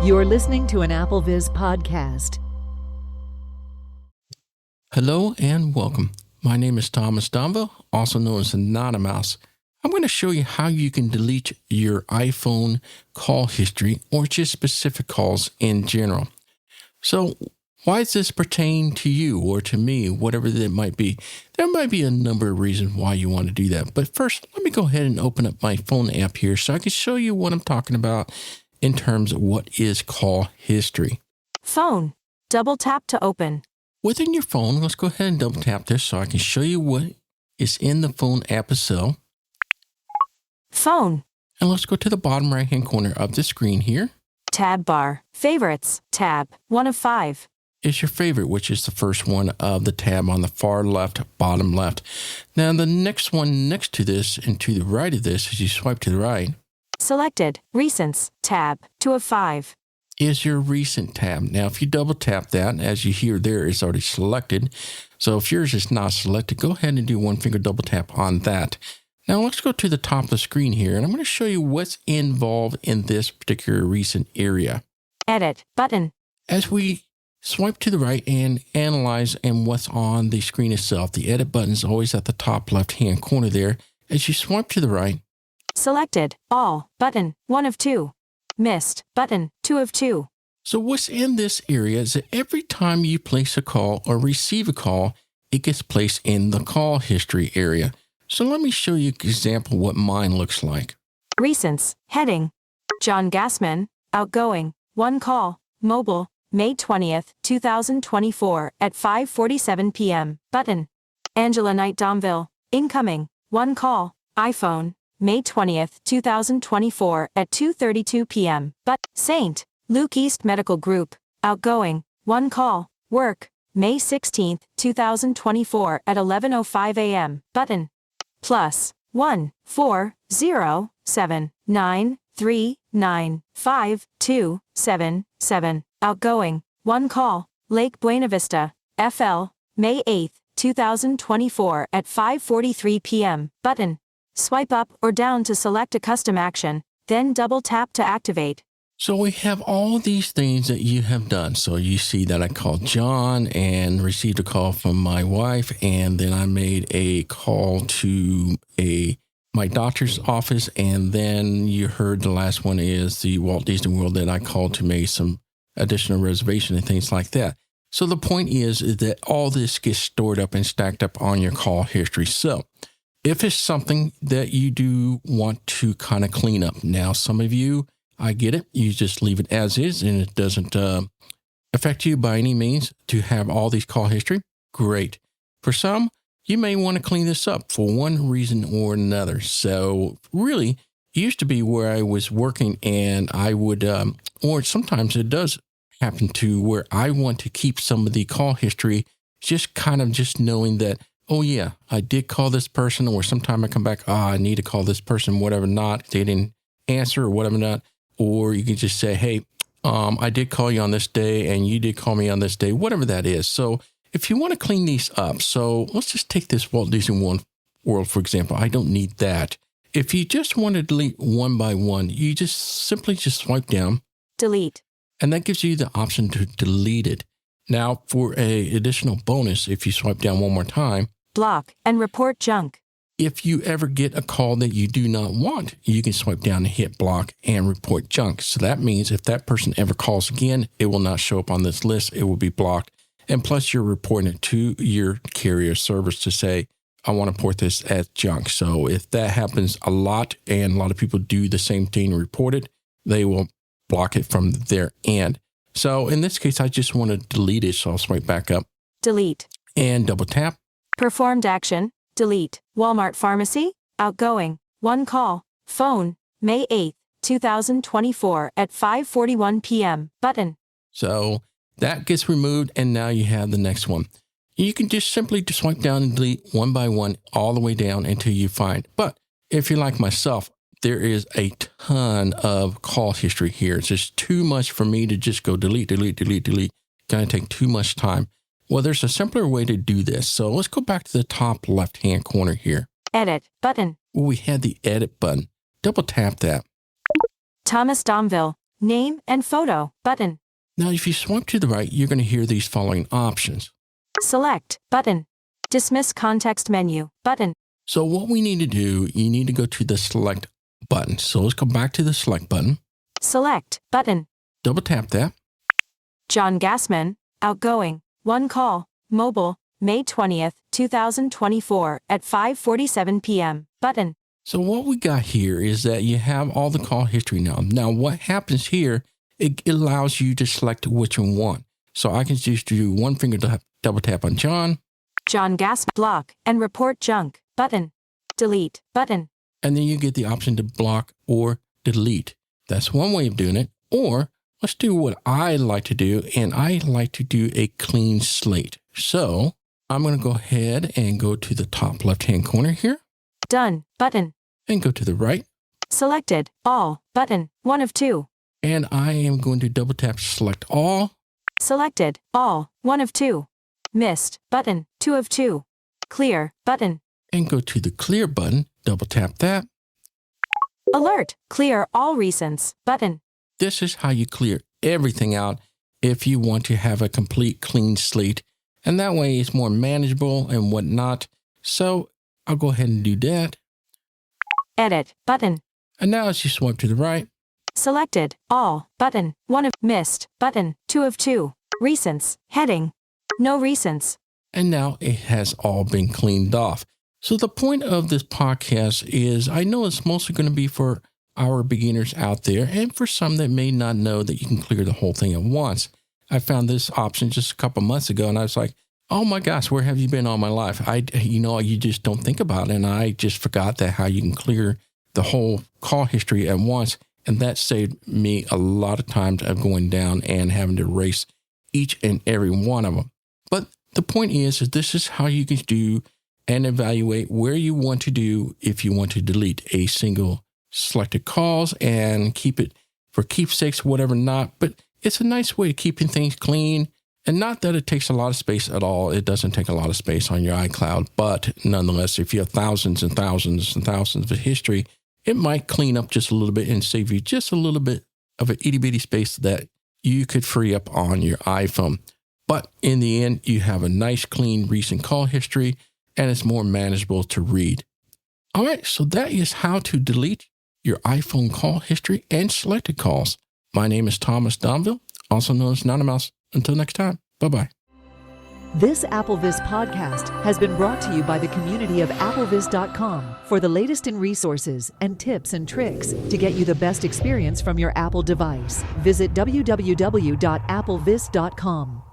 You're listening to an AppleViz podcast. Hello and welcome. My name is Thomas Domville, also known as Anonymous. I'm going to show you how you can delete your iPhone call history or just specific calls in general. So why does this pertain to you or to me, whatever that might be? There might be a number of reasons why you want to do that. But first, let me go ahead and open up my phone app here so I can show you what I'm talking about in terms of what is call history. Phone. Double tap to open. Within your phone, let's go ahead and double tap this so I can show you what is in the phone app itself. Phone. And let's go to the bottom right-hand corner of the screen here. Tab bar. Favorites. Tab. 1 of 5. Is your favorite, which is the first one of the tab on the far left, bottom left. Now, the next one next to this and to the right of this, as you swipe to the right, Selected. Recents. Tab. 2 of 5. is your recent tab. Now, if you double tap that, as you hear there, it's already selected. So if yours is not selected, go ahead and do one finger double tap on that. Now, let's go to the top of the screen here, and I'm going to show you what's involved in this particular recent area. Edit. Button. As we swipe to the right and analyze and what's on the screen itself, the edit button is always at the top left-hand corner there. As you swipe to the right, Selected. All. Button. 1 of 2. Missed. Button. 2 of 2. so what's in this area is that every time you place a call or receive a call, it gets placed in the call history area. So let me show you an example of what mine looks like. Recents. Heading. John Gassman. Outgoing. 1 call. Mobile. May 20th, 2024 at 5:47 p.m. Button. Angela Knight Domville. Incoming. 1 call. iPhone. May 20th, 2024 at 2:32 p.m. But St. Luke East Medical Group. Outgoing. 1 call. Work. May 16th, 2024 at 11:05 a.m. Button. Plus 1 4 0 7 9 3 9 5 2 7 7. Outgoing. 1 call. Lake Buena Vista. FL. May 8th, 2024 at 5:43 p.m. Button. Swipe up or down to select a custom action, then double tap to activate. So we have all these things that you have done. So you see that I called John and received a call from my wife, and then I made a call to my doctor's office, and then you heard the last one is the Walt Disney World that I called to make some additional reservation and things like that. So the point is that all this gets stored up and stacked up on your call history. So if it's something that you do want to kind of clean up, now some of you, I get it, you just leave it as is and it doesn't affect you by any means to have all these call history. Great. For some, you may want to clean this up for one reason or another. So really, it used to be where I was working and I would, or sometimes it does happen to where I want to keep some of the call history, just kind of just knowing that, oh yeah, I did call this person, or sometime I come back, I need to call this person, whatever not, they didn't answer or whatever not. Or you can just say, hey, I did call you on this day and you did call me on this day, whatever that is. So if you want to clean these up, so let's just take this Walt Disney World, for example. I don't need that. If you just want to delete one by one, you just simply just swipe down. Delete. And that gives you the option to delete it. Now, for an additional bonus, if you swipe down one more time, Block and report junk. if you ever get a call that you do not want, you can swipe down and hit block and report junk. So that means if that person ever calls again, it will not show up on this list. It will be blocked. And plus, you're reporting it to your carrier service to say, I want to report this as junk. So if that happens a lot and a lot of people do the same thing and report it, they will block it from their end. So in this case, I just want to delete it. So I'll swipe back up. Delete. And double tap. Performed action. Delete. Walmart Pharmacy. Outgoing. 1 call. Phone. May 8th, 2024 at 5:41 p.m. Button. So that gets removed, and now you have the next one. You can just simply just swipe down and delete one by one all the way down until you find. But if you're like myself, there is a ton of call history here. It's just too much for me to just go delete. It's going to take too much time. Well, there's a simpler way to do this. So let's go back to the top left-hand corner here. Edit button. We had the edit button. Double tap that. Thomas Domville. name and photo, button. Now, if you swipe to the right, you're going to hear these following options. Select, button. Dismiss context menu, button. So what we need to do, you need to go to the select button. So let's go back to the select button. Select, button. Double tap that. John Gassman, outgoing, 1 call, mobile, May 20th, 2024 at 5:47 p.m., button. So what we got here is that you have all the call history now. Now what happens here, it allows you to select which one you want. So I can just do one finger double tap on John. John Gassman, block and report junk, button. Delete, button. And then you get the option to block or delete. That's one way of doing it. Or let's do what I like to do, and I like to do a clean slate. So I'm going to go ahead and go to the top left-hand corner here. Done, button. And go to the right. Selected, all, button, 1 of 2. And I am going to double tap select all. Selected, all, 1 of 2. Missed, button, 2 of 2. Clear, button. And go to the clear button, double tap that. Alert, clear all recents, button. This is how you clear everything out if you want to have a complete clean slate. And that way it's more manageable and whatnot. So I'll go ahead and do that. Edit, button. And now as you swipe to the right. Selected, all, button, 1 of, missed, button, 2 of 2. Recents, heading, no recents. And now it has all been cleaned off. So the point of this podcast is, I know it's mostly going to be for our beginners out there and for some that may not know that you can clear the whole thing at once. I found this option just a couple months ago and I was like, oh my gosh, where have you been all my life? You just don't think about it. And I just forgot that how you can clear the whole call history at once. And that saved me a lot of times of going down and having to erase each and every one of them. But the point is this is how you can do and evaluate where you want to do if you want to delete a single selected calls and keep it for keepsakes, whatever not. But it's a nice way of keeping things clean. And not that it takes a lot of space at all. It doesn't take a lot of space on your iCloud. But nonetheless, if you have thousands and thousands and thousands of history, it might clean up just a little bit and save you just a little bit of an itty bitty space that you could free up on your iPhone. But in the end, you have a nice, clean, recent call history, and it's more manageable to read. All right, so that is how to delete your iPhone call history and selected calls. My name is Thomas Domville, also known as Nanomouse. Until next time, bye-bye. This AppleVis podcast has been brought to you by the community of applevis.com for the latest in resources and tips and tricks to get you the best experience from your Apple device. Visit www.applevis.com.